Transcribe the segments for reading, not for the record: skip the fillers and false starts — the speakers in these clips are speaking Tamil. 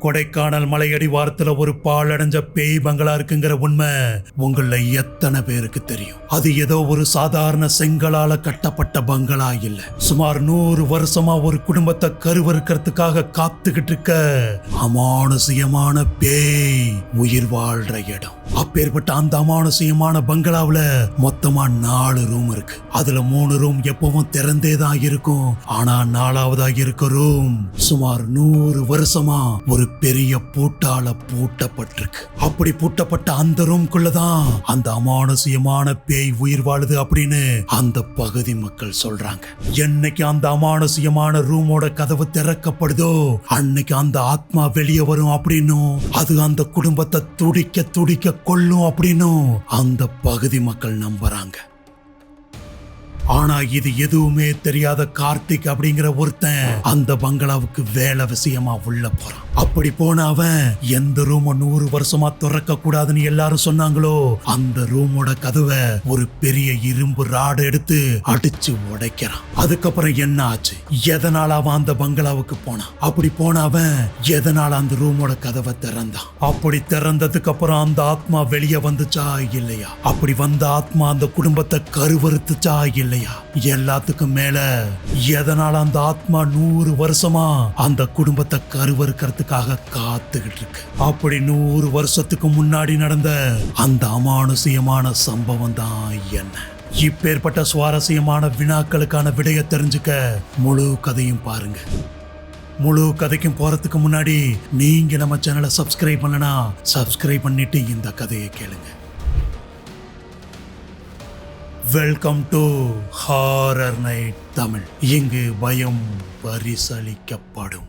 கொடைக்கானல் மலையடி வாரத்துல ஒரு பாழடைஞ்ச பேய் பங்களா இருக்குங்கிற உண்மை உங்கள எத்தனை பேருக்கு தெரியும்? அது ஏதோ ஒரு சாதாரண செங்கலால கட்டப்பட்ட பங்களா இல்ல. சுமார் 100 வருஷமா ஒரு குடும்பத்தை கருவறுக்கிறதுக்காக காத்துக்கிட்டு இருக்க அமானுஷ்யமான பேய் உயிர் வாழ்ற இடம். அப்பேற்பட்ட அந்த அமானுஷ்யமான பங்களாவுல மொத்தமா 4 ரூம் இருக்கு. அதுல 3 ரூம் எப்பவும் திறந்தே தான் இருக்கும். ஆனா 4வதா இருக்க ரூம் சுமார் 100 வருஷமா ஒரு பெரிய பூட்டால பூட்டப்பட்டிருக்கு. அப்படி பூட்டப்பட்ட அந்த ரூம்குள்ளதான் அந்த அமானுஷ்யமான பேய் உயிர் வாழுது அப்படின்னு அந்த பகுதி மக்கள் சொல்றாங்க. என்னைக்கு அந்த அமானுஷ்யமான ரூமோட கதவு திறக்கப்படுதோ அன்னைக்கு அந்த ஆத்மா வெளியே வரும் அப்படின்னும் அது அந்த குடும்பத்தை துடிக்க துடிக்க கொல்லும் அப்படின்னும் அந்த பகுதி மக்கள் நம்புறாங்க. ஆனா இது எதுவுமே தெரியாத கார்த்திக் அப்படிங்கிற ஒருத்தன் அந்த பங்களாவுக்கு வேலை விஷயமா உள்ள போறான். அப்படி போன அவன் எந்த ரூம் 100 வருஷமா திறக்க கூடாதுன்னு எல்லாரும் சொன்னாங்களோ அந்த ரூமோட கதவை ஒரு பெரிய இரும்பு ராடு எடுத்து அடிச்சு உடைக்கிறான். அதுக்கப்புறம் என்ன ஆச்சு, எதனால அவன் அந்த பங்களாவுக்கு போனான், அப்படி போன அவன் எதனால அந்த ரூமோட கதவை திறந்தான், அப்படி திறந்ததுக்கு அப்புறம் அந்த ஆத்மா வெளியே வந்துச்சா இல்லையா, அப்படி வந்த ஆத்மா அந்த குடும்பத்தை கருவறுத்துச்சா இல்லையா, எல்லாத்துக்கும் மேல எதனால அந்த ஆத்மா 100 வருஷமா அந்த குடும்பத்தை கருவறுக்கிறதுக்காக காத்துக்கிட்டு இருக்கு. அப்படி 100 வருஷத்துக்கு முன்னாடி நடந்த அந்த அமானுஷ்யமான சம்பவம் தான் என்ன? இப்பேற்பட்ட சுவாரஸ்யமான வினாக்களுக்கான விடைய தெரிஞ்சுக்க முழு கதையும் பாருங்க. முழு கதைக்கும் போறதுக்கு முன்னாடி நீங்க நம்ம சேனலை சப்ஸ்கிரைப் பண்ணலனா சப்ஸ்கிரைப் பண்ணிட்டு இந்த கதையை கேளுங்க. Welcome to horror night Tamil. இங்கு பயம் பரிசளிக்கப்படும்.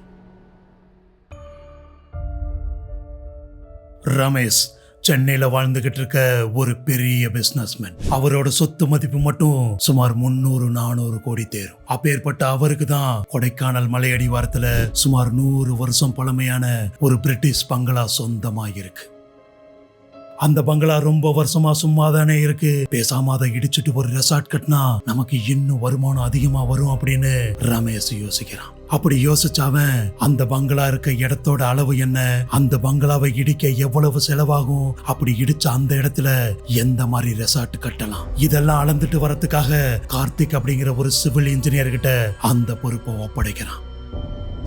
ரமேஷ் சென்னையில வாழ்ந்துகிட்டு இருக்க ஒரு பெரிய பிசினஸ்மேன். அவரோட சொத்து மதிப்பு மட்டும் சுமார் 300-400 கோடி தேரும். அப்பேற்பட்ட அவருக்கு தான் கொடைக்கானல் மலையடி வாரத்துல சுமார் 100 வருஷம் பழமையான ஒரு பிரிட்டிஷ் பங்களா சொந்தமா இருக்கு. அந்த பங்களா ரொம்ப வருஷமா சும்மா தானே இருக்கு. பேசாம அதை இடிச்சுட்டு ஒரு ரெசார்ட் கட்டினா நமக்கு இன்னும் வருமானம் அதிகமா வரும் அப்படின்னு ரமேஷ் யோசிக்கிறான். அப்படி யோசிச்சாவன் அந்த பங்களா இருக்க இடத்தோட அளவு என்ன, அந்த பங்களாவை இடிக்க எவ்வளவு செலவாகும், அப்படி இடிச்ச அந்த இடத்துல எந்த மாதிரி ரெசார்ட் கட்டலாம், இதெல்லாம் அளந்துட்டு வரதுக்காக கார்த்திக் அப்படிங்கிற ஒரு சிவில் இன்ஜினியர் கிட்ட அந்த பொறுப்பை ஒப்படைக்கிறான்.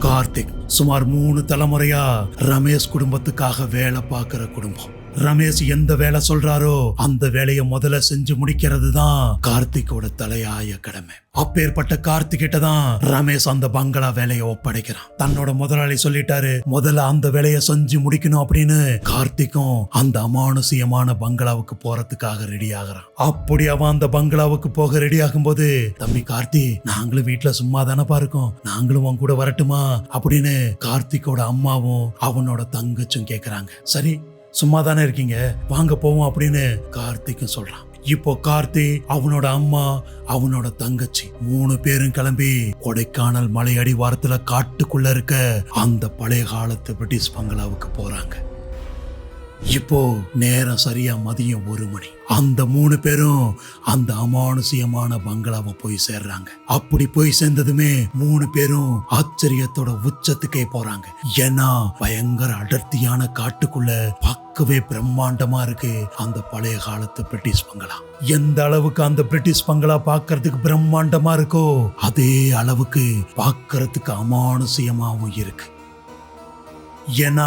கார்த்திக் சுமார் 3 தலைமுறையா ரமேஷ் குடும்பத்துக்காக வேலை பார்க்கிற குடும்பம். ரமேஷ் எந்த வேலை சொல்றாரோ அந்த வேலையை முதல்ல செஞ்சு முடிக்கிறது தான் கார்த்திகோட தலையாய கடமை. அப்பேற்பட்ட கார்த்திகிட்ட தான் ரமேஷ் அந்த பங்களா வேலையை ஒப்படைக்கிறான். தன்னோட முதலாளி சொல்லிட்டாரு முதல்ல அந்த வேலையை செஞ்சு முடிக்கணும் அப்படின்னு கார்த்திக்கும் அந்த அமானுஷ்யமான பங்களாவுக்கு போறதுக்காக ரெடி ஆகிறான். அப்படி அவன் அந்த பங்களாவுக்கு போக ரெடி ஆகும் போது, தம்பி கார்த்தி, நாங்களும் வீட்டுல சும்மா தானப்பா இருக்கோம், நாங்களும் உன் கூட வரட்டுமா அப்படின்னு கார்த்திகோட அம்மாவும் அவனோட தங்கச்சும் கேக்குறாங்க. சரி, சும்மா தானே இருக்கீங்க, வாங்க போவோம் அப்படின்னு கார்த்திக்கும் சொல்றான். இப்போ கார்த்தி, அவனோட அம்மா, அவனோட தங்கச்சி 3 பேரும் கிளம்பி கொடைக்கானல் மலையடி வாரத்துல காட்டுக்குள்ள இருக்க அந்த பழைய காலத்து பிரிட்டிஷ் பங்களாவுக்கு போறாங்க. இப்போ நேரம் சரியா மதியம் 1 மணி. அந்த 3 பேரும் அந்த அமானுஷ்யமான பங்களாவை போய் சேர்றாங்க. அப்படி போய் சேர்ந்ததுமே 3 பேரும் ஆச்சரியத்தோட உச்சத்துக்கே போறாங்க. ஏன்னா பயங்கர அடர்த்தியான காட்டுக்குள்ள பார்க்கவே பிரம்மாண்டமா இருக்கு அந்த பழைய காலத்து பிரிட்டிஷ் பங்களா. எந்த அளவுக்கு அந்த பிரிட்டிஷ் பங்களா பார்க்கறதுக்கு பிரம்மாண்டமா இருக்கோ அதே அளவுக்கு பார்க்கறதுக்கு அமானுஷ்யமாவும் இருக்கு. ஏன்னா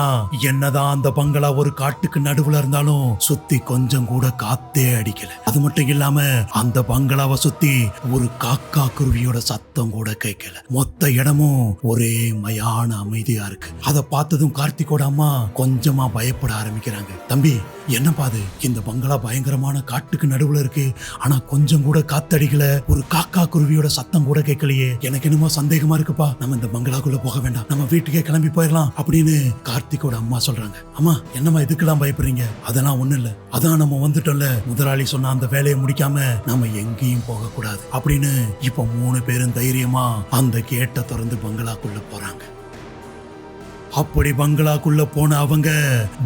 என்னதான் அந்த பங்களா ஒரு காட்டுக்கு நடுவுல இருந்தாலும் சுத்தி கொஞ்சம் கூட காத்தே அடிக்கல. அது மட்டும் இல்லாம அந்த பங்களாவை சுத்தி ஒரு காக்கா குருவியோட சத்தம் கூட கேட்கல. மொத்த இடமும் ஒரே மயான அமைதியா இருக்கு. அதை பார்த்ததும் கார்த்திகோட அம்மா கொஞ்சமா பயப்பட ஆரம்பிக்கிறாங்க. தம்பி, என்னப்பா அது, இந்த பங்களா பயங்கரமான காட்டுக்கு நடுவுல இருக்கு, ஆனா கொஞ்சம் கூட காத்தடிக்கல, ஒரு காக்கா குருவியோட சத்தம் கூட கேட்கலையே, எனக்கு என்னமோ சந்தேகமா இருக்குப்பா, நம்ம இந்த பங்களாக்குள்ள போக வேண்டாம், நம்ம வீட்டுக்கே கிளம்பி போயிடலாம் அப்படின்னு கார்த்திகோட அம்மா சொல்றாங்க. அம்மா, என்னம்மா இதுக்கெல்லாம் பயப்படுறீங்க, அதெல்லாம் ஒண்ணு இல்ல, அதான் நம்ம வந்துட்டோம்ல, முதலாளி சொன்ன அந்த வேலையை முடிக்காம நம்ம எங்கேயும் போக கூடாது அப்படின்னு இப்ப 3 பேரும் தைரியமா அந்த கேட்டை திறந்து பங்களாக்குள்ள போறாங்க. அப்படி பங்களாக்குள்ள போன அவங்க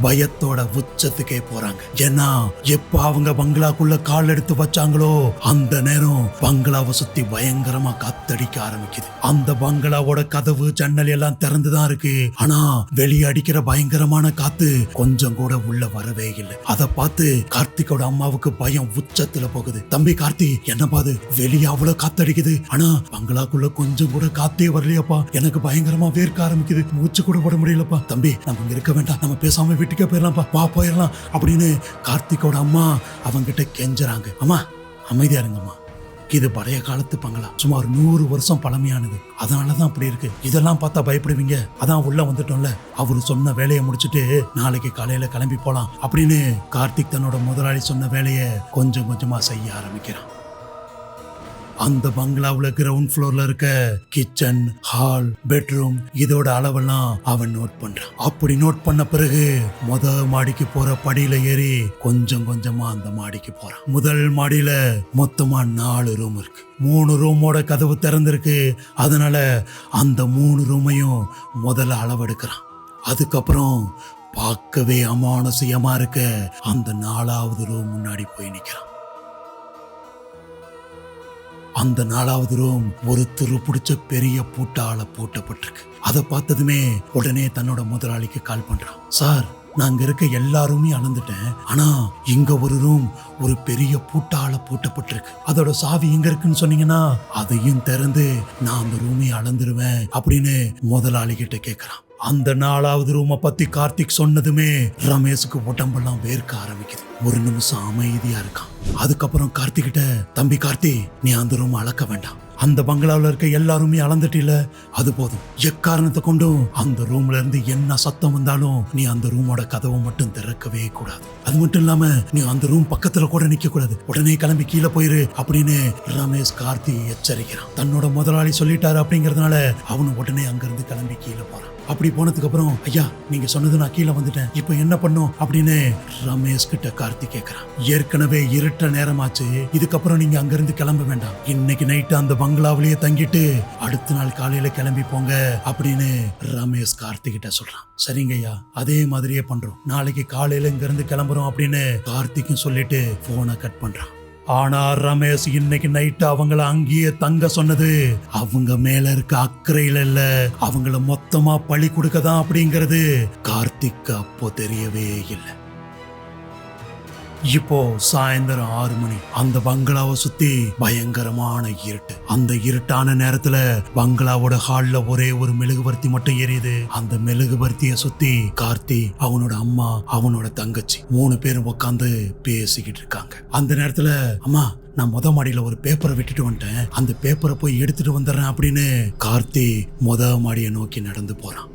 பயத்தோட உச்சத்துக்கே போறாங்க. ஏன்னா எப்ப அவங்க பங்களாக்குள்ள கால் எடுத்து வச்சாங்களோ அந்த நேரம் பங்களாவை சுத்தி பயங்கரமா காத்தடிக்க ஆரம்பிக்குது. அந்த பங்களாவோட கதவு ஜன்னல் எல்லாம் திறந்துதான் இருக்கு. ஆனா வெளியே அடிக்கிற பயங்கரமான காத்து கொஞ்சம் கூட உள்ள வரவே இல்லை. அதை பார்த்து கார்த்திகோட அம்மாவுக்கு பயம் உச்சத்துல போகுது. தம்பி கார்த்தி, என்ன பாது வெளியே அவ்வளவு காத்தடிக்குது, ஆனா பங்களாக்குள்ள கொஞ்சம் கூட காத்தே வரலையாப்பா, எனக்கு பயங்கரமா வேர்க்க ஆரம்பிக்குது, மூச்சு கூட போட முடியலப்பா. தம்பி நம்ம இங்க இருக்க வேண்டாம், நம்ம பேசாம வீட்டுக்கே போயிடலாம்ப்பா, வா போயிடலாம் அப்படின்னு கார்த்திகோட அம்மா அவங்கிட்ட கெஞ்சுறாங்க. அம்மா அமைதியா இருங்கம்மா, இது பழைய காலத்து பங்களா, சுமார் 100 வருஷம் பழமையானது, அதனாலதான் அப்படி இருக்கு. இதெல்லாம் பார்த்தா பயப்படுவீங்க, அதான் உள்ள வந்துட்டோம்ல. அவரு சொன்ன வேலையை முடிச்சுட்டு நாளைக்கு காலையில கிளம்பி போலாம் அப்படின்னு கார்த்திக் தன்னோட முதலாளி சொன்ன வேலையை கொஞ்சம் கொஞ்சமா செய்ய ஆரம்பிக்கிறான். அந்த பங்களாவுல கிரவுண்ட் ஃப்ளோர்ல இருக்க கிச்சன், ஹால், பெட்ரூம் இதோட அளவெல்லாம் அவன் நோட் பண்றான். அப்படி நோட் பண்ண பிறகு மாடிக்கு போற படியில ஏறி கொஞ்சம் கொஞ்சமா அந்த மாடிக்கு போறான். முதல் மாடியில மொத்தமா 4 ரூம் இருக்கு. 3 ரூமோட கதவு திறந்திருக்கு. அதனால அந்த 3 ரூமையும் முதல்ல அளவெடுக்கிறான். அதுக்கப்புறம் பார்க்கவே அமானுஷியமா இருக்க அந்த 4வது ரூம் முன்னாடி போய் நிக்கிறான். அந்த 4வது ரூம் ஒரு துரு பிடிச்ச பெரிய பூட்டால பூட்டப்பட்டிருக்கு. அதை பார்த்ததுமே உடனே தன்னோட முதலாளிக்கு கால் பண்றான். சார், நான் இருக்க எல்லா ரூமையும் அளந்துட்டேன், ஆனா இங்க ஒரு ரூம் ஒரு பெரிய பூட்டால பூட்டப்பட்டிருக்கு. அதோட சாவி எங்க இருக்குன்னு சொன்னீங்கன்னா அதையும் திறந்து நான் அந்த ரூமையை அளந்துருவேன் அப்படின்னு முதலாளி கிட்ட கேட்கிறான். அந்த 4வது ரூமை பத்தி கார்த்திக் சொன்னதுமே ரமேஷுக்கு உடம்பெல்லாம் வேர்க்க ஆரம்பிக்குது. ஒரு நிமிஷம் அமைதியா இருக்கான். அதுக்கப்புறம் கார்த்திகிட்ட, தம்பி கார்த்தி, நீ அந்த ரூம் அளக்க வேண்டாம், அந்த பங்களாவில் இருக்க எல்லாருமே அளந்துட்டில, அது போதும். எக்காரணத்தை கொண்டும் அந்த ரூம்ல இருந்து என்ன சத்தம் வந்தாலும் நீ அந்த ரூமோட கதவை மட்டும் திறக்கவே கூடாது. அது மட்டும் இல்லாம நீ அந்த ரூம் பக்கத்துல கூட நிக்க கூடாது, உடனே கிளம்பி கீழே போயிரு அப்படின்னு ரமேஷ் கார்த்தி எச்சரிக்கிறான். தன்னோட முதலாளி சொல்லிட்டாரு அப்படிங்கறதுனால அவனு உடனே அங்கிருந்து கிளம்பி கீழே போறான். அப்படி போனதுக்கு அப்புறம், ஐயா நீங்க சொன்னது நான் கீழே வந்துட்டேன், இப்ப என்ன பண்ணும் அப்படின்னு ரமேஷ் கிட்ட கார்த்தி கேட்கிறான். ஏற்கனவே இருட்ட நேரமாச்சு, இதுக்கப்புறம் நீங்க அங்கிருந்து கிளம்ப வேண்டாம், இன்னைக்கு நைட்டு அந்த பங்களாவிலேயே தங்கிட்டு அடுத்த நாள் காலையில கிளம்பி போங்க அப்படின்னு ரமேஷ் கார்த்தி கிட்ட சொல்றான். சரிங்க ஐயா, அதே மாதிரியே பண்றோம், நாளைக்கு காலையில இங்க இருந்து கிளம்புறோம் அப்படின்னு கார்த்திக்கும் சொல்லிட்டு போனை கட் பண்றான். ஆனா ரமேஷ் இன்னைக்கு நைட்டு அவங்கள அங்கேயே தங்க சொன்னது அவங்க மேல இருக்க அக்கறையில இல்ல, அவங்கள மொத்தமா பழி கொடுக்கதான் அப்படிங்கிறது கார்த்திக் அப்போ தெரியவே இல்லை. இப்போ சாயந்தரம் 6 மணி. அந்த பங்களாவை சுத்தி பயங்கரமான இருட்டு. அந்த இருட்டான நேரத்துல பங்களாவோட ஹால்ல ஒரே ஒரு மெழுகுவர்த்தி மட்டும் எரியுது. அந்த மெழுகுவர்த்திய சுத்தி கார்த்தி, அவனோட அம்மா, அவனோட தங்கச்சி 3 பேரும் உட்காந்து பேசிக்கிட்டு இருக்காங்க. அந்த நேரத்துல, அம்மா நான் மாடியில ஒரு பேப்பரை விட்டுட்டு வந்துட்டேன், அந்த பேப்பரை போய் எடுத்துட்டு வந்துடுறேன் அப்படின்னு கார்த்தி மாடியை நோக்கி நடந்து போறான்.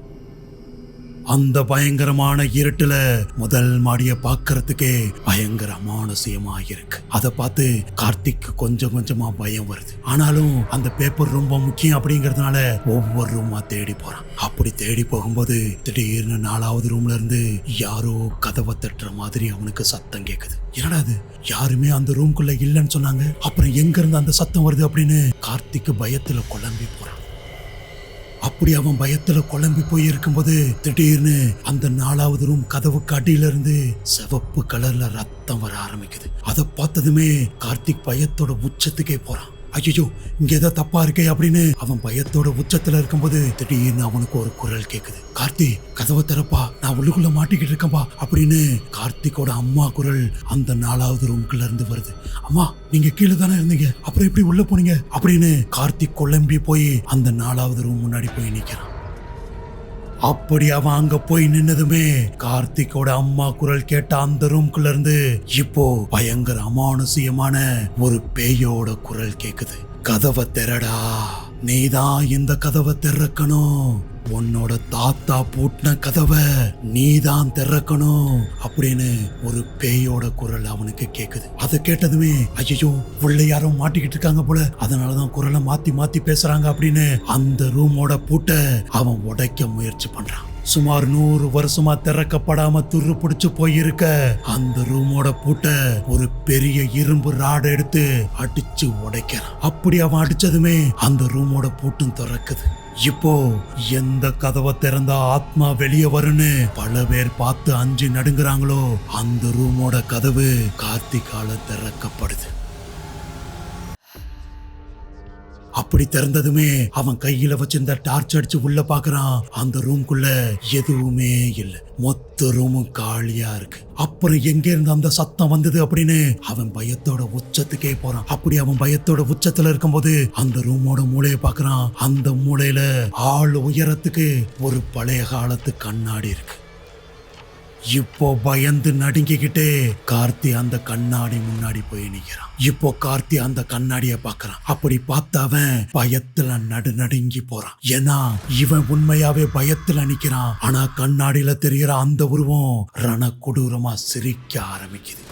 அந்த பயங்கரமான இருட்டுல முதல் மாடியை பார்க்கறதுக்கே பயங்கர அமானுஷியமா இருக்கு. அதை பார்த்து கார்த்திக் கொஞ்சம் கொஞ்சமா பயம் வருது. ஆனாலும் அந்த பேப்பர் ரொம்ப முக்கியம் அப்படிங்கறதுனால ஒவ்வொரு ரூமா தேடி போறான். அப்படி தேடி போகும்போது திடீர்னு 4வது ரூம்ல இருந்து யாரோ கதவை தட்டுற மாதிரி அவனுக்கு சத்தம் கேக்குது. என்னடா அது, யாருமே அந்த ரூம்குள்ள இல்லைன்னு சொன்னாங்க, அப்புறம் எங்க இருந்து அந்த சத்தம் வருது அப்படின்னு கார்த்திக் பயத்துல குழம்பி போறான். அப்படி அவன் பயத்துல குழம்பி போய் இருக்கும்போது திடீர்னு அந்த 4வது ரூம் கதவுக்கு அடியில இருந்து சிவப்பு கலர்ல ரத்தம் வர ஆரம்பிக்குது. அதை பார்த்ததுமே கார்த்திக் பயத்தோட உச்சத்துக்கே போறான். ஐயோ இங்க ஏதோ தப்பா இருக்கே அப்படின்னு அவன் பயத்தோட உச்சத்துல இருக்கும்போது திடீர்னு அவனுக்கு ஒரு குரல் கேக்குது. கார்த்தி கதவை திறப்பா, நான் உள்ளுக்குள்ள மாட்டிக்கிட்டு இருக்கேன்பா அப்படின்னு கார்த்திகோட அம்மா குரல் அந்த 4வது ரூம்குள்ள இருந்து வருது. அம்மா நீங்க கீழே தானே இருந்தீங்க, அப்புறம் எப்படி உள்ள போனீங்க அப்படின்னு கார்த்திக் குழம்பி போய் அந்த 4வது ரூம் முன்னாடி போய் நிக்கிறான். அப்படி அவன் அங்க போய் நின்னதுமே கார்த்திகோட அம்மா குரல் கேட்ட அந்த ரூம்குள்ள இருந்து இப்போ பயங்கர அமானுஷியமான ஒரு பேயோட குரல் கேக்குது. கதவை திறடா, நீதான் இந்த கதவை திறக்கணும், உன்னோட தாத்தா பூட்டின கதவை நீதான் திறக்கணும் அப்படின்னு ஒரு பேயோட குரல் அவனுக்கு கேக்குது. அதை கேட்டதுமே ஐயோ உள்ள யாரும் மாட்டிக்கிட்டு இருக்காங்க போல, அதனாலதான் குரலை மாத்தி மாத்தி பேசுறாங்க அப்படின்னு அந்த ரூமோட பூட்டை அவன் உடைக்க முயற்சி பண்றான். சுமார் 100 வருஷமா திறக்கப்படாம துரு பிடிச்சு போயிருக்க அந்த ரூமோட பூட்டை ஒரு பெரிய இரும்பு ராடு எடுத்து அடிச்சு உடைக்கிறான். அப்படி அவன் அடிச்சதுமே அந்த ரூமோட பூட்டும் திறக்குது. இப்போ எந்த கதவை திறந்தா ஆத்மா வெளியே வரும்னு பல பேர் பார்த்து அஞ்சு நடுங்குறாங்களோ அந்த ரூமோட கதவு கார்த்திகால திறக்கப்படுது. அப்படி திறந்ததுமே அவன் கையில வச்சிருந்த டார்ச் அடிச்சு உள்ள பாக்குறான். அந்த ரூம்குள்ள எதுவுமே இல்ல, மொத்த ரூமும் காலியா இருக்கு. அப்புறம் எங்க இருந்து அந்த சத்தம் வந்தது அப்படின்னு அவன் பயத்தோட உச்சத்துக்கே போறான். அப்படி அவன் பயத்தோட உச்சத்துல இருக்கும்போது அந்த ரூமோட மூளைய பாக்குறான். அந்த மூளையில ஆள் உயரத்துக்கு ஒரு பழைய காலத்து கண்ணாடி இருக்கு. இப்போ பயந்து நடுங்கிக்கிட்டே கார்த்தி அந்த கண்ணாடி முன்னாடி போய் நிக்கிறான். இப்போ கார்த்தி அந்த கண்ணாடிய பாக்குறான். அப்படி பார்த்த அவன் பயத்துல நடுங்கி போறான். ஏன்னா இவன் உண்மையாவே பயத்துல நிக்கிறான். ஆனா கண்ணாடியில தெரியற அந்த உருவம் ரண கொடூரமா சிரிக்க ஆரம்பிக்குது.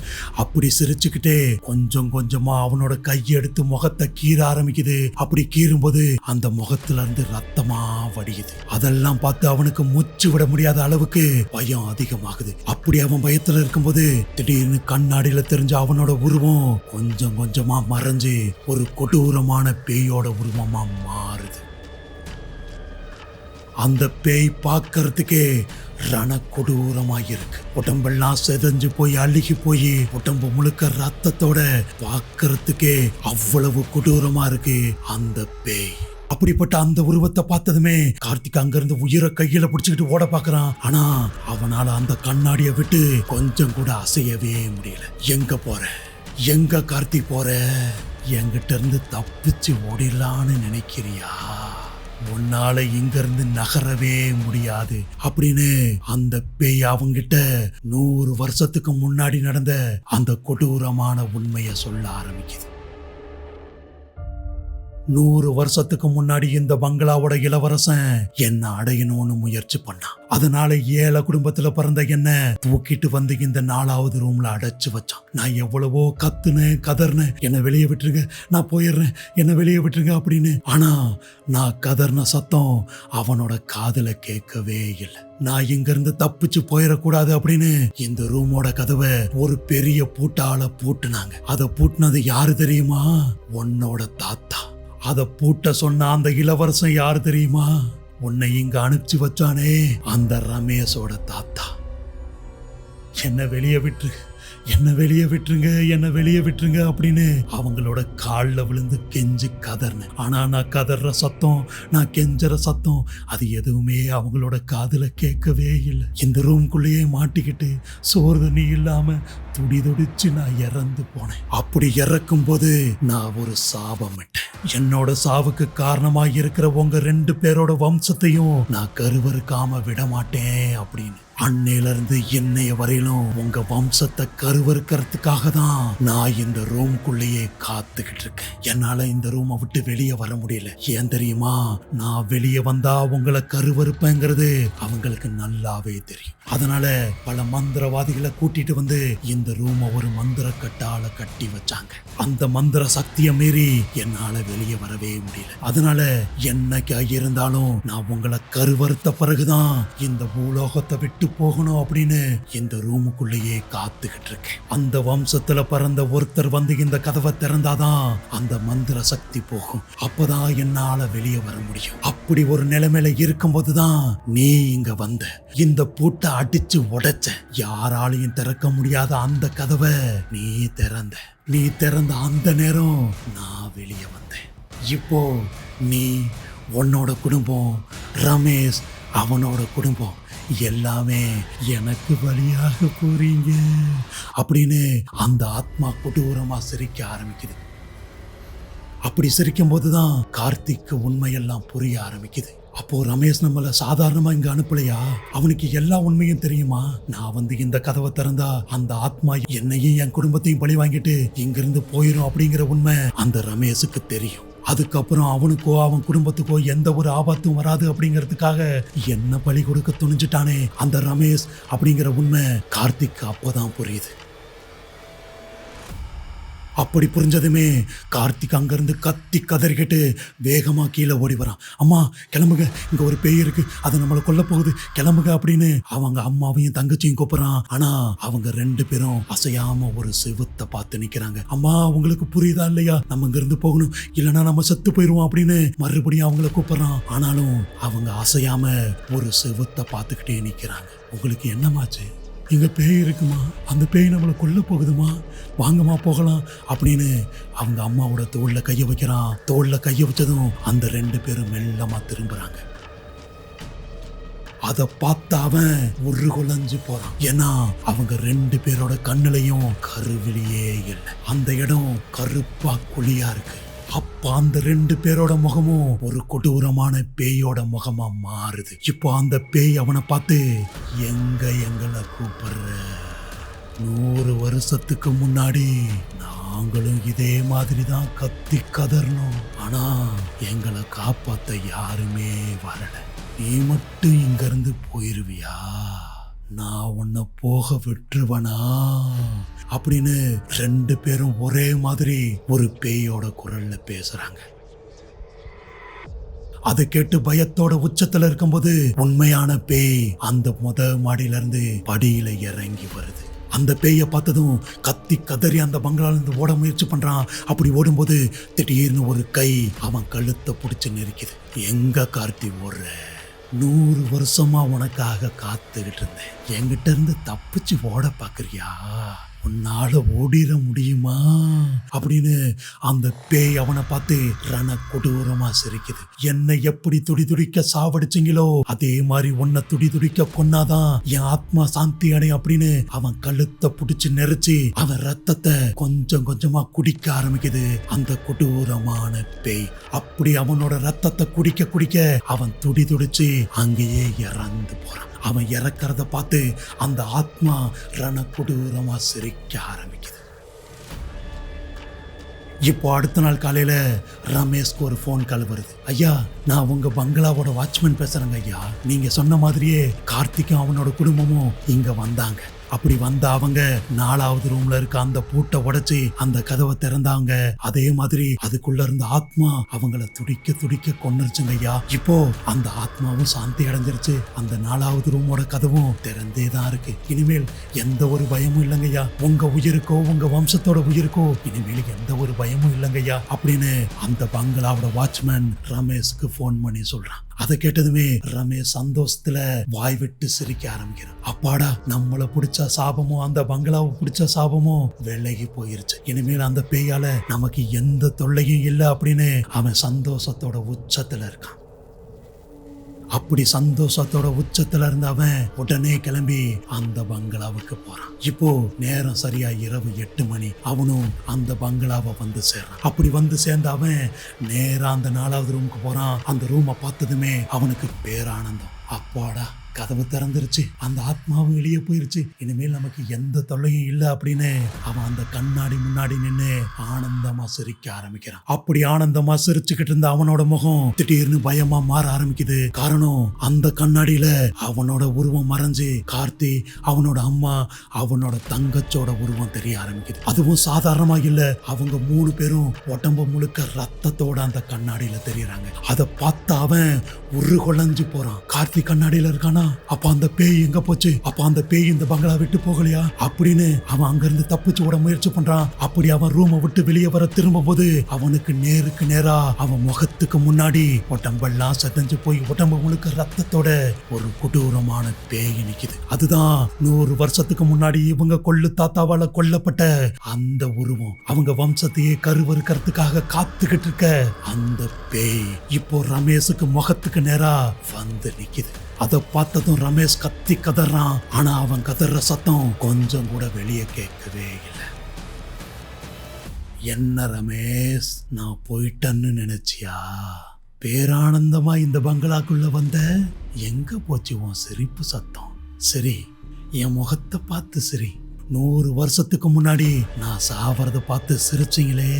அப்படி சிரிச்சுக்கிட்டே கொஞ்சம் கொஞ்சமா அவனோட கையெடுத்து முகத்தை கீற ஆரம்பிக்குது. அப்படி கீறும்போது அந்த முகத்துல இருந்து ரத்தமா வடியுது. அதெல்லாம் பார்த்து அவனுக்கு மூச்சு விட முடியாத அளவுக்கு பயம் அதிகமாக. அப்படி அவன் பயத்துல இருக்கும்போது திடீர்னு கண்ணாடியில தெரிஞ்ச அவனோட உருவம் கொஞ்சம் கொஞ்சமா மறைஞ்சு ஒரு கொடூரமான பேயோட உருவமா மாறுது. அந்த பேய் பார்க்கறதுக்கே ரண கொடூரமா இருக்கு. உடம்பெல்லாம் செதஞ்சு போய் அழுகி போய் உடம்பு முழுக்க ரத்தத்தோட பார்க்கறதுக்கே அவ்வளவு கொடூரமா இருக்கு அந்த பேய். அப்படிப்பட்ட அந்த உருவத்தை பார்த்ததுமே கார்த்திக் அங்கிருந்து உயிரை கையில பிடிச்சுக்கிட்டு ஓட பாக்குறான். ஆனா அவனால அந்த கண்ணாடியை விட்டு கொஞ்சம் கூட அசையவே முடியல. எங்க போற, எங்க கார்த்திக் போற, என்கிட்ட இருந்து தப்பிச்சு ஓடிடலான்னு நினைக்கிறியா? உன்னால இங்க இருந்து நகரவே முடியாது அப்படின்னு அந்த பேய் அவங்கிட்ட 100 வருஷத்துக்கு முன்னாடி நடந்த அந்த கொடூரமான உண்மையை சொல்ல ஆரம்பிக்குது. 100 வருஷத்துக்கு முன்னாடி இந்த பங்களாவோட இளவரசன் என்ன அடையணும்னு முயற்சி பண்ணான். அதனால ஏழை குடும்பத்துல பிறந்த என்ன தூக்கிட்டு வந்து இந்த 4வது ரூம்ல அடைச்சு வச்சான். நான் எவ்வளவோ கத்துனேன், கதர்னேன், என்ன வெளியே விட்டுருங்க, நான் போயிடுறேன், என்ன வெளியே விட்டுருங்க அப்படின்னு. ஆனா நான் கதர்ன சத்தம் அவனோட காதுல கேட்கவே இல்லை. நான் இங்க இருந்து தப்பிச்சு போயிடக்கூடாது அப்படின்னு இந்த ரூமோட கதவை ஒரு பெரிய பூட்டால பூட்டுனாங்க. அதை பூட்டினது யாரு தெரியுமா? உன்னோட தாத்தா. அதை பூட்ட சொன்ன அந்த இளவரசன் யாரு தெரியுமா? உன்னை இங்க அனுப்பிச்சு வச்சானே அந்த ரமேஷோட தாத்தா. என்ன வெளியே விட்டுரு, என்ன வெளியே விட்டுருங்க, என்ன வெளியே விட்டுருங்க அப்படின்னு அவங்களோட காலில் விழுந்து கெஞ்சி கதறினேன். ஆனா நான் கதற சத்தம், நான் கெஞ்சற சத்தம் அது எதுவுமே அவங்களோட காதுல கேட்கவே இல்லை. இந்த ரூம்குள்ளேயே மாட்டிக்கிட்டு சோறு தண்ணி இல்லாம துடி துடிச்சு நான் இறந்து போனேன். அப்படி இறக்கும் போது நான் ஒரு சாபமிட்டேன். என்னோட சாவுக்கு காரணமா இருக்கிற உங்க 2 பேரோட வம்சத்தையும் நான் கருவறுக்காம விட மாட்டேன் அப்படின்னு. அன்னையில இருந்து இன்னைய வரையிலும் உங்க வம்சத்தை கருவறுக்கிறதுக்காக தான் நான் இந்த ரூம்குள்ளேயே காத்துக்கிட்டு இருக்கேன். என்னால இந்த ரூமை விட்டு வெளியே வர முடியல. ஏன் தெரியுமா? நான் வெளியே வந்தா உங்களை கருவறுப்பேங்கிறது அவங்களுக்கு நல்லாவே தெரியும். அதனால பல மந்திரவாதிகளை கூட்டிட்டு வந்து இந்த ரூமை ஒரு மந்திர கட்டால கட்டி வச்சாங்க. அந்த மந்திர சக்தியை மீறி என்னால வெளியே வரவே முடியல. அதனால என்னைக்கு இருந்தாலும் நான் உங்களை கருவறுத்த பிறகுதான் இந்த பூலோகத்தை விட்டு போகணும் அப்படின்னு இந்த ரூமுக்குள்ளேயே காத்துக்கிட்டு இருக்கேன். அந்த வம்சத்துல பிறந்த ஒருத்தர் வந்து இந்த கதவை திறந்தாதான் அந்த மந்திர சக்தி போகும். அப்பதான் என்னால வெளியே வர முடியும். அப்படி ஒரு நிலைமையில இருக்கும் போதுதான் நீ இங்க வந்த. இந்த பூட்டை அடிச்சு உடைச்ச. யாராலையும் திறக்க முடியாத அந்த கதவை நீ திறந்த அந்த நேரம் நான் வெளியே வந்தேன். இப்போ நீ, உன்னோட குடும்பம், ரமேஷ் அவனோட குடும்பம் எல்லாமே எனக்கு பலியாக போறீங்க அப்படின்னு அந்த ஆத்மா கொடூரமா சிரிக்க ஆரம்பிக்குது. அப்படி சிரிக்கும் போதுதான் கார்த்திக்கு உண்மையெல்லாம் புரிய ஆரம்பிக்குது. அப்போ ரமேஷ் நம்மள சாதாரணமா இங்க அனுப்பலையா? அவனுக்கு எல்லா உண்மையும் தெரியுமா? நான் வந்து இந்த கதவை திறந்தா அந்த ஆத்மா என்னையும் என் குடும்பத்தையும் பழி வாங்கிட்டு இங்கிருந்து போயிடும் அப்படிங்கிற உண்மை அந்த ரமேஷுக்கு தெரியும். அதுக்கப்புறம் அவனுக்கோ அவன் குடும்பத்துக்கோ எந்த ஒரு ஆபத்தும் வராது அப்படிங்கிறதுக்காக என்ன பலி கொடுக்க துணிஞ்சிட்டானே அந்த ரமேஷ் அப்படிங்கிற உண்மை கார்த்திக் அப்போதான் புரியுது. அப்படி புரிஞ்சதுமே கார்த்திக் அங்கிருந்து கத்தி கதறிக்கிட்டு வேகமா கீழே ஓடி வரான். அம்மா கிளம்புங்க, இங்க ஒரு பேய் இருக்கு, அது நம்மளை கொல்ல போகுது, கிளம்புங்க அப்படின்னு அவங்க அம்மாவையும் தங்கச்சியும் கூப்பிடுறான். ஆனா அவங்க 2 பேரும் அசையாம ஒரு செவுத்தை பார்த்து நிக்கிறாங்க. அம்மா உங்களுக்கு புரியுதா இல்லையா, நம்ம இங்க இருந்து போகணும், இல்லைன்னா நம்ம செத்து போயிருவோம் அப்படின்னு மறுபடியும் அவங்கள கூப்பிடுறான். ஆனாலும் அவங்க அசையாம ஒரு செவுத்தை பார்த்துக்கிட்டே நிக்கிறாங்க. உங்களுக்கு என்னமாச்சு? இங்க பேய் இருக்குமா, அந்த பேய் நம்மளை கொல்ல போகுதுமா, வாங்கம்மா போகலாம் அப்படின்னு அவங்க அம்மாவோட தோல்ல கைய வைக்கிறான். தோல்ல கைய வச்சதும் அந்த 2 பேரும் மெல்லமா திரும்புறாங்க. அத பார்த்து அவன் உருகுலைஞ்சு போறான். ஏன்னா அவங்க 2 பேரோட கண்ணுலையும் கருவிலியே இல்லை. அந்த இடம் கருப்பா குழியா இருக்கு. அப்ப அந்த 2 பேரோட முகமும் ஒரு கொடூரமான பேயோட முகமா மாறுது. இப்போ அந்த பேய் அவனை பார்த்து, எங்களை கூப்பிடுற? 100 வருஷத்துக்கு முன்னாடி நாங்களும் இதே மாதிரி தான் கத்தி கதறணும், ஆனா எங்களை காப்பாத்த யாருமே வரல. நீ மட்டும் இங்க இருந்து போயிருவியா? நான் உன்னை போக விட்டுருவனா அப்படின்னு 2 பேரும் ஒரே மாதிரி ஒரு பேயோட குரல்ல பேசுறாங்க. அதை கேட்டு பயத்தோட உச்சத்துல இருக்கும்போது உண்மையான பேய் அந்த மாடியில இருந்து படியில இறங்கி வருது. அந்த பேயை பார்த்ததும் கத்தி கதறி அந்த பங்களால இருந்து ஓட முயற்சி பண்றான். அப்படி ஓடும்போது திடீர்னு ஒரு கை அவன் கழுத்தை பிடிச்சு நெரிக்குது. எங்க கார்த்தி ஓடுற? 100 வருஷமா உனக்காக காத்துக்கிட்டு இருந்தேன், என்கிட்ட இருந்து தப்பிச்சு ஓட பாக்குறியா? உன்னால ஓடிட முடியுமா அப்படின்னு அந்த பேய் அவனை பார்த்து ரண கொடூரமா சிரிக்குது. என்னை எப்படி துடி துடிக்க சாவடிச்சிங்களோ அதே மாதிரி உன்னை துடி துடிக்க கொன்னாதான் என் ஆத்மா சாந்தி அடை அப்படின்னு அவன் கழுத்தை பிடிச்சு நெரிச்சு அவன் ரத்தத்தை கொஞ்சம் கொஞ்சமா குடிக்க ஆரம்பிக்குது அந்த கொடூரமான பேய். அப்படி அவனோட ரத்தத்தை குடிக்க குடிக்க அவன் துடி துடிச்சு அங்கேயே இறந்து போறான். அவன் இறக்கிறத பார்த்து அந்த ஆத்மா ரண கொடூரமா சிரிக்க ஆரம்பிக்குது. இப்போ அடுத்த நாள் காலையில ரமேஷ்க்கு ஒரு ஃபோன் கால் வருது. ஐயா, நான் உங்க பங்களாவோட வாட்ச்மேன் பேசுறேங்க ஐயா. நீங்க சொன்ன மாதிரியே கார்த்திக்கும் அவனோட குடும்பமும் இங்க வந்தாங்க. அப்படி வந்த அவங்க 4வது ரூம்ல இருக்க அந்த பூட்டை உடைச்சு அந்த கதவை திறந்தாங்க. அதே மாதிரி அதுக்குள்ள இருந்த ஆத்மா அவங்கள துடிக்க துடிக்க கொன்னுருச்சுங்க ஐயா. இப்போ அந்த ஆத்மாவும் சாந்தி அடைஞ்சிருச்சு. அந்த 4வது ரூமோட கதவும் திறந்தே தான் இருக்கு. இனிமேல் எந்த ஒரு பயமும் இல்லைங்கய்யா. உங்க உயிருக்கோ உங்க வம்சத்தோட உயிருக்கோ இனிமேல் எந்த ஒரு பயமும் இல்லைங்கய்யா அப்படின்னு அந்த பங்களாவோட வாட்ச்மேன் ரமேஷ்க்கு போன் பண்ணி சொல்றான். அதை கேட்டதுமே ரமேஷ் சந்தோஷத்துல வாய் விட்டு சிரிக்க ஆரம்பிக்கிறான். அப்பாடா, நம்மளை பிடிச்ச சாபமும் அந்த பங்களாவை பிடிச்ச சாபமும் விலகி போயிருச்சு. இனிமேல் அந்த பேயால நமக்கு எந்த தொல்லையும் இல்லை அப்படின்னு அவன் சந்தோஷத்தோட உச்சத்துல இருக்கான். அப்படி சந்தோஷத்தோட உச்சத்துல இருந்த அவன் உடனே கிளம்பி அந்த பங்களாவுக்கு போறான். இப்போ நேரம் சரியா இரவு 8 மணி. அவனும் அந்த பங்களாவை வந்து சேர்றான். அப்படி வந்து சேர்ந்த அவன் நேரா அந்த 4வது ரூமுக்கு போறான். அந்த ரூமை பார்த்ததுமே அவனுக்கு பேரானந்தம். அப்பாடா, கதவு திறந்துருச்சு, அந்த ஆத்மாவும் வெளியே போயிருச்சு, இனிமேல் நமக்கு எந்த தொல்லையும் இல்லை அப்படின்னு அவன் அந்த கண்ணாடி முன்னாடி நின்று ஆனந்தமா சிரிக்க ஆரம்பிக்கிறான். அப்படி ஆனந்தமா சிரிச்சுக்கிட்டு இருந்த அவனோட முகம் திடீர்னு பயமா மாற ஆரம்பிக்குது. காரணம், அந்த கண்ணாடியில அவனோட உருவம் மறைஞ்சு கார்த்தி, அவனோட அம்மா, அவனோட தங்கச்சோட உருவம் தெரிய ஆரம்பிக்குது. அதுவும் சாதாரணமா இல்ல, அவங்க 3 பேரும் உடம்பு முழுக்க ரத்தத்தோட அந்த கண்ணாடியில தெரியறாங்க. அதை பார்த்து அவன் உருகுலைஞ்சு போறான். கார்த்தி கண்ணாடியில இருக்கானா? அப்ப அந்த பேய் எங்க போச்சு? அப்ப அந்த பேய் இந்த பங்களா விட்டு போகலையா அப்படின்னு அவன் அங்கிருந்து தப்பிச்சு ஓட முயற்சி பண்றான். அப்படி அவன் ரூமை விட்டு வெளியே வர திரும்பும் போது அவனுக்கு நேருக்கு நேரா அவன் முகத்துக்கு முன்னாடி உடம்பெல்லாம் செதஞ்சு போய் உடம்பு முழுக்க ரத்தத்தோட ஒரு கொடூரமான பேய் நிக்குது. அதுதான் 100 வருஷத்துக்கு முன்னாடி இவங்க கொள்ளு தாத்தாவால கொல்லப்பட்ட அந்த உருவம். அவங்க வம்சத்தையே கருவறுக்கிறதுக்காக காத்துக்கிட்டு இருக்க அந்த பேய் இப்போ ரமேஷுக்கு முகத்துக்கு நேரா வந்து நிக்குது. அதை பார்த்ததும் ரமேஷ் கத்தி கதறான். ஆனா அவன் கதற சத்தம் கொஞ்சம் கூட வெளியே கேட்கவே இல்லை. என்ன ரமேஷ், நான் போயிட்டேன்னு நினைச்சியா? பேரானந்தமா இந்த பங்களாக்குள்ள வந்த, எங்க போச்சு உன் சிரிப்பு சத்தம்? சரி, என் முகத்தை பார்த்து சிரி. 100 வருஷத்துக்கு முன்னாடி நான் சாவறத பார்த்து சிரிச்சிங்களே,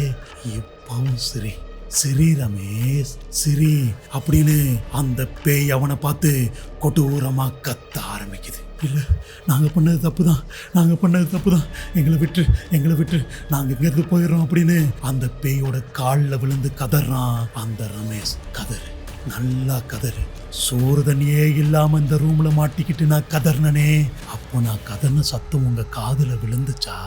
இப்பவும் சிரி. சிரி ரமேஷ் சிரி அப்படின்னு அந்த பேய் அவனை பார்த்து கொடூரமா கத்த ஆரம்பிக்குது. இல்லை, நாங்கள் பண்ணது தப்பு தான், நாங்கள் பண்ணது தப்பு தான், எங்களை விட்டு நாங்கள் இங்கேருந்து போயிடுறோம் அப்படின்னு அந்த பேயோட காலில் விழுந்து கதறான். அந்த ரமேஷ் கதறு, நல்லா கதறு, சோறு தண்ணியே இல்லாம இந்த ரூம்ல மாட்டிக்கிட்டு நான் கதறினே, அப்போ நான் கதறின சத்தம் உங்க காதுல விழுந்துச்சா?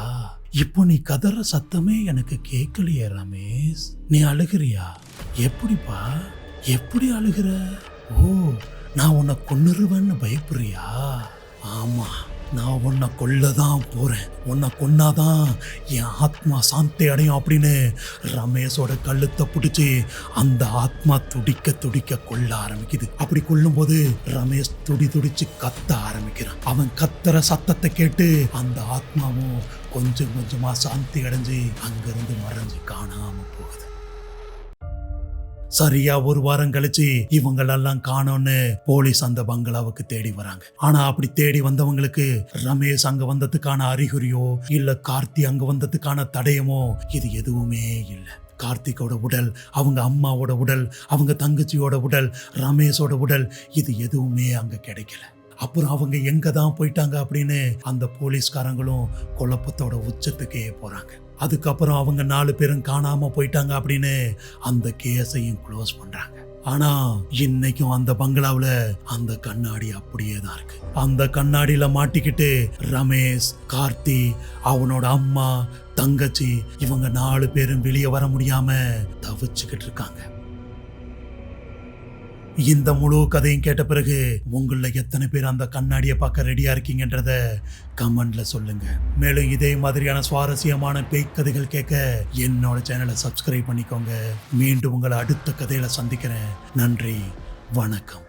இப்போ நீ கதற சத்தமே எனக்கு கேட்கலையே ரமேஷ், நீ அழுகிறியா? எப்படிப்பா, எப்படி அழுகிற? ஓ, நான் உன்னை கொன்னுருவேன்னு பயப்படுறியா? ஆமா, நான் உன்னை கொல்லதான் போறேன், உன்னை கொன்னாதான் என் ஆத்மா சாந்தி அடையும் அப்படின்னு ரமேஷோட கழுத்தை பிடிச்சி அந்த ஆத்மா துடிக்க துடிக்க கொல்ல ஆரம்பிக்குது. அப்படி கொல்லும் போது ரமேஷ் துடிச்சு கத்த ஆரம்பிக்கிறான். அவன் கத்துற சத்தத்தை கேட்டு அந்த ஆத்மாவும் கொஞ்சம் கொஞ்சமா சாந்தி அடைஞ்சு அங்கிருந்து மறைஞ்சு காணாம போகுது. சரியா ஒரு வாரம் கழிச்சு இவங்களெல்லாம் காணோன்னு போலீஸ் அந்த பங்களாவுக்கு தேடி வராங்க. ஆனா அப்படி தேடி வந்தவங்களுக்கு ரமேஷ் அங்க வந்ததுக்கான அறிகுறியோ இல்ல கார்த்தி அங்க வந்ததுக்கான தடயமோ இது எதுவுமே இல்லை. கார்த்திகோட உடல், அவங்க அம்மாவோட உடல், அவங்க தங்கச்சியோட உடல், ரமேஷோட உடல், இது எதுவுமே அங்க கிடைக்கல. அப்புறம் அவங்க எங்க தான் போயிட்டாங்க அப்படின்னு அந்த போலீஸ்காரங்களும் குழப்பத்தோட உச்சத்துக்கே போறாங்க. அதுக்கப்புறம் அவங்க 4 பேரும் காணாம போயிட்டாங்க அப்படின்னு அந்த கேஸையும் க்ளோஸ் பண்றாங்க. ஆனா இன்னைக்கும் அந்த பங்களாவுல அந்த கண்ணாடி அப்படியே தான் இருக்கு. அந்த கண்ணாடியில மாட்டிக்கிட்டு ரமேஷ், கார்த்தி, அவனோட அம்மா, தங்கச்சி, இவங்க 4 பேரும் வெளியே வர முடியாம தவிச்சுக்கிட்டு இருக்காங்க. இந்த முழு கதையும் கேட்ட பிறகு உங்கள எத்தனை பேர் அந்த கண்ணாடியை பார்க்க ரெடியா இருக்கீங்கன்றத கமெண்ட்ல சொல்லுங்க. மேலும் இதே மாதிரியான சுவாரஸ்யமான பேய் கதைகள் கேட்க என்னோட சேனலை சப்ஸ்கிரைப் பண்ணிக்கோங்க. மீண்டும் உங்களை அடுத்த கதையில சந்திக்கிறேன். நன்றி, வணக்கம்.